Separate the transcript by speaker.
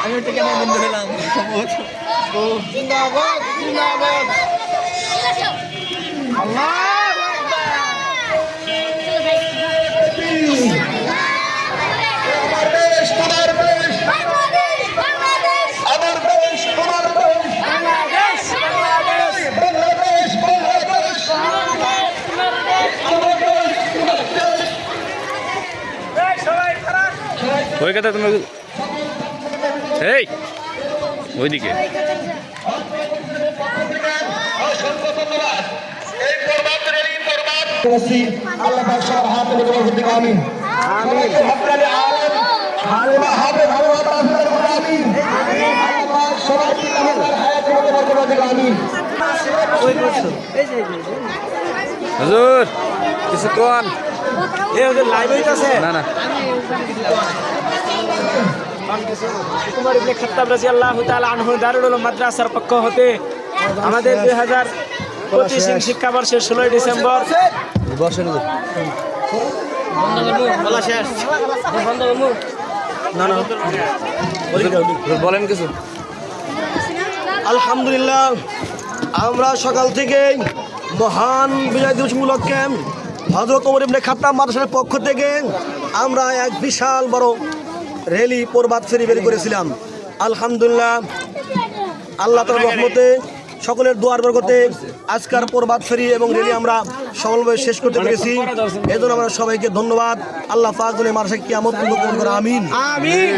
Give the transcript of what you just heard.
Speaker 1: আমি একটু কেন বন্ধু হলাম
Speaker 2: জিন্দাবাদ জিন্দাবাদ
Speaker 3: ওই কথা তুমি এই ওইদিকে
Speaker 2: আল্লাহ পাক সবার হাতে বরকত দিক আমিন আমিন আপনাদের আলেম আলেম হাফেজ আল্লাহ তাআলা আমিন আল্লাহ পাক সবাইকে আমাদের হায়াতে বরকত দিক আমিন
Speaker 1: ওই করছো এই যে
Speaker 3: হুজুর কিছু কোন
Speaker 1: এই ওদের লাইভ হইতাছে
Speaker 3: না না
Speaker 1: কুমার ইবনে খাত্তাব রাদিয়াল্লাহু তাআলা আনহু দারুল উলুম মাদ্রাসার পক্ষ হতে আমাদের 2025 শিক্ষাবর্ষের 16 ডিসেম্বর
Speaker 3: বসেন
Speaker 1: বলা শেষ বন্ধ করব না না
Speaker 3: বলেন কিছু
Speaker 2: আলহামদুলিল্লাহ আমরা সকাল থেকে মহান বিজয় দিবস উপলক্ষে হযরত ওমর ইবনে খাত্তাব মাদ্রাসার পক্ষ থেকে আমরা এক বিশাল বড় র্যালি প্রভাত ফেরি বের করেছিলাম। আলহামদুলিল্লাহ আল্লাহ তাআলার রহমতে সকলের দোয়ার বরকতে আজকের প্রভাত ফেরি এবং র্যালি আমরা সফলভাবে শেষ করতে পেরেছি। এজন্য আমরা সবাইকে ধন্যবাদ। আল্লাহ পাক যেন মাদ্রাসাকে কিয়ামত পর্যন্ত কবুল করে আমিন।
Speaker 1: আমিন